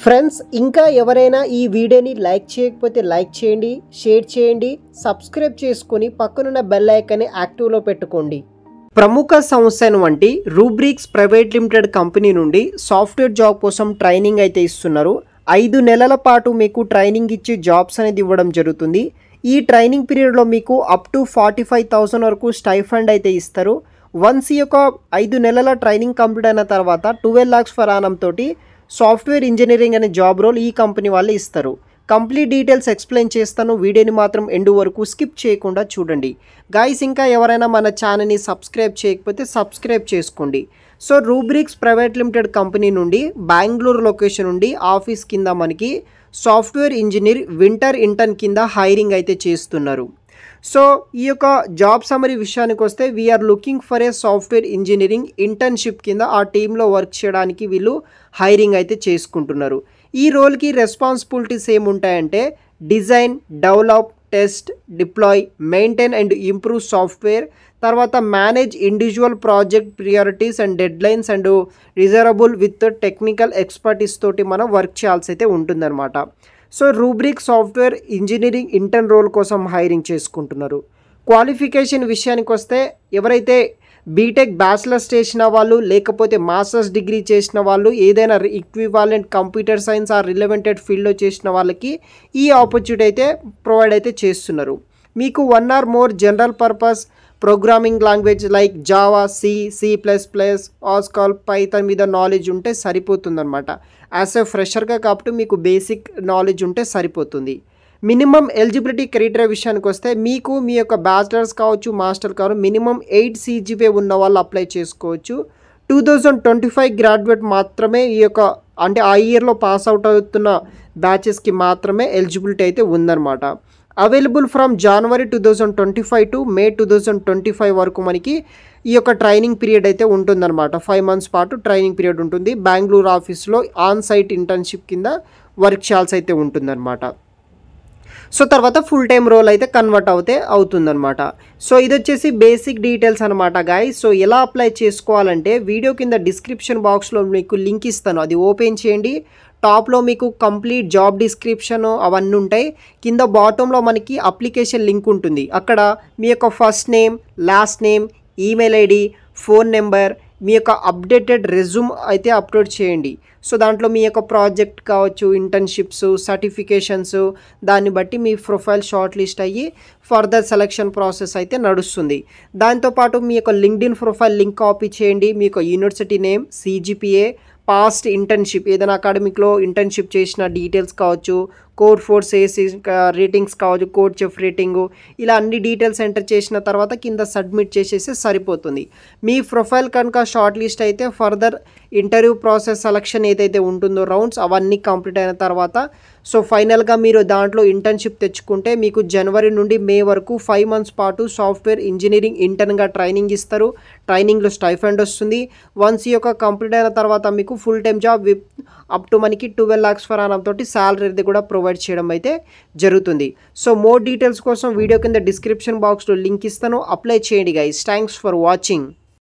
Friends ఇంకా ఎవరైనా ఈ వీడియోని లైక్ చేయకపోతే లైక్ చేయండి, షేర్ చేయండి, సబ్స్క్రైబ్ చేసుకొని పక్కనున్న బెల్ ఐకాన్ని యాక్టివ్లో పెట్టుకోండి. ప్రముఖ సంస్థ వంటి రూబ్రిక్స్ ప్రైవేట్ లిమిటెడ్ కంపెనీ నుండి సాఫ్ట్వేర్ జాబ్ కోసం ట్రైనింగ్ అయితే ఇస్తున్నారు. 5 నెలల పాటు మీకు ట్రైనింగ్ ఇచ్చి జాబ్స్ అనేది ఇవ్వడం జరుగుతుంది. ఈ ట్రైనింగ్ పీరియడ్లో మీకు అప్ టు 45,000 వరకు స్టైఫండ్ అయితే ఇస్తారు. వన్స్ ఈ యొక్క 5 నెలల ట్రైనింగ్ కంప్లీట్ అయిన తర్వాత 12 lakhs per annum తోటి సాఫ్ట్వేర్ ఇంజనీరింగ్ అనే జాబ్ రోల్ ఈ కంపెనీ వాళ్ళు ఇస్తారు. కంప్లీట్ డీటెయిల్స్ ఎక్స్ప్లెయిన్ చేస్తాను. వీడియోని మాత్రం ఎండ్ వరకు స్కిప్ చేయకుండా చూడండి. గైస్ ఇంకా ఎవరైనా మన ఛానల్ని సబ్స్క్రైబ్ చేయకపోతే సబ్స్క్రైబ్ చేసుకోండి. So Rubrics private limited company నుండి బెంగళూరు లొకేషన్ నుండి ఆఫీస్ కింద మనకి సాఫ్ట్వేర్ ఇంజనీర్ వింటర్ ఇంటర్న్ కింద హైరింగ్ అయితే చేస్తున్నారు. సో ఈ యొక్క జాబ్ సమరీ విషయానికి వస్తే we are looking for a software engineering internship కింద ఆ టీంలో వర్క్ చేయడానికి వీళ్ళు హైరింగ్ అయితే చేసుకుంటున్నారు. ఈ రోల్కి రెస్పాన్సిబిలిటీస్ ఏముంటాయంటే design, develop, test, deploy, maintain and improve software, తర్వాత manage individual project priorities and deadlines and reservable with technical expertise తోటి మనం వర్క్ చేయాల్సి అయితే ఉంటుందన్నమాట. So Rubrik software engineering intern role కోసం హైరింగ్ చేసుకుంటున్నారు. క్వాలిఫికేషన్ విషయానికి వస్తే ఎవరైతే బీటెక్ బ్యాచిలర్స్ చేసిన వాళ్ళు లేకపోతే మాస్టర్స్ డిగ్రీ చేసిన వాళ్ళు ఏదైనా equivalent computer science or relevant ఫీల్డ్లో చేసిన వాళ్ళకి ఈ ఆపర్చునిటీ అయితే ప్రొవైడ్ అయితే చేస్తున్నారు. మీకు 1 or more general purpose programming language like Java, C++, Pascal, Python మీద నాలెడ్జ్ ఉంటే సరిపోతుందన్నమాట. యాజ్ ఎ ఫ్రెషర్గా కాబట్టి మీకు బేసిక్ నాలెడ్జ్ ఉంటే సరిపోతుంది. మినిమం ఎలిజిబిలిటీ క్రైటీరియా విషయానికి వస్తే మీకు మీ యొక్క బ్యాచిలర్స్ కావచ్చు, మాస్టర్ కావచ్చు, మినిమం 8 CGPA ఉన్న వాళ్ళు అప్లై చేసుకోవచ్చు. 2025 గ్రాడ్యుయేట్ మాత్రమే ఈ యొక్క అంటే ఆ ఇయర్లో పాస్ అవుట్ అవుతున్న బ్యాచెస్కి మాత్రమే ఎలిజిబిలిటీ అయితే ఉందన్నమాట. Available from January 2025 to May 2025 వరకు మనకి ఈ యొక్క ట్రైనింగ్ పీరియడ్ అయితే ఉంటుందన్నమాట. 5 months పాటు ట్రైనింగ్ పీరియడ్ ఉంటుంది. బెంగళూరు ఆఫీస్లో ఆన్ సైట్ ఇంటర్న్షిప్ కింద వర్క్ చేయాల్సి అయితే ఉంటుందన్నమాట. సో తర్వాత ఫుల్ టైం రోల్ అయితే కన్వర్ట్ అవుతుందన్నమాట. సో ఇది వచ్చేసి బేసిక్ డీటెయిల్స్ అనమాట గాయ్స్. సో ఎలా అప్లై చేసుకోవాలంటే వీడియో కింద డిస్క్రిప్షన్ బాక్స్లో మీకు లింక్ ఇస్తాను, అది ఓపెన్ చేయండి. టాప్లో మీకు కంప్లీట్ జాబ్ డిస్క్రిప్షన్ అవన్నీ ఉంటాయి. కింద బాటంలో మనకి అప్లికేషన్ లింక్ ఉంటుంది. అక్కడ మీ యొక్క first name, last name, email ID, phone number, మీ యొక్క అప్డేటెడ్ రెజ్యూమ్ అయితే అప్లోడ్ చేయండి. సో దాంట్లో మీ యొక్క ప్రాజెక్ట్ కావచ్చు, ఇంటర్న్షిప్స్, సర్టిఫికేషన్స్, దాన్ని బట్టి మీ ప్రొఫైల్ షార్ట్ లిస్ట్ అయ్యి ఫర్దర్ సెలక్షన్ ప్రాసెస్ అయితే నడుస్తుంది. దాంతోపాటు మీ యొక్క లింక్డ్ఇన్ ప్రొఫైల్ లింక్ కాపీ చేయండి. మీ యొక్క university name, CGPA, past internship ఏదైనా అకాడమిక్లో ఇంటర్న్షిప్ చేసిన డీటెయిల్స్ కావచ్చు, కోడ్ 4 రేటింగ్స్ కావచ్చు, కోడ్ చెఫ్ రేటింగు, ఇలా అన్ని డీటెయిల్స్ ఎంటర్ చేసిన తర్వాత కింద సబ్మిట్ చేసేస్తే సరిపోతుంది. మీ ప్రొఫైల్ కనుక షార్ట్ లిస్ట్ అయితే ఫర్దర్ ఇంటర్వ్యూ ప్రాసెస్ సెలక్షన్ ఏదైతే ఉంటుందో రౌండ్స్ అవన్నీ కంప్లీట్ అయిన తర్వాత సో ఫైనల్గా మీరు దాంట్లో ఇంటర్న్షిప్ తెచ్చుకుంటే మీకు January నుండి May వరకు 5 months పాటు సాఫ్ట్వేర్ ఇంజనీరింగ్ ఇంటర్న్గా ట్రైనింగ్ ఇస్తారు. ట్రైనింగ్లో స్టైఫండ్ వస్తుంది. వన్స్ ఈ యొక్క కంప్లీట్ అయిన తర్వాత మీకు full time job with up to మనకి 12 lakhs per annum తోటి శాలరీ కూడా ప్రొవైడ్ చేయడం అయితే జరుగుతుంది. సో మోర్ డీటెయిల్స్ కోసం వీడియో కింద డిస్క్రిప్షన్ బాక్స్లో లింక్ ఇస్తాను, అప్లై చేయండి గైస్. Thanks for watching.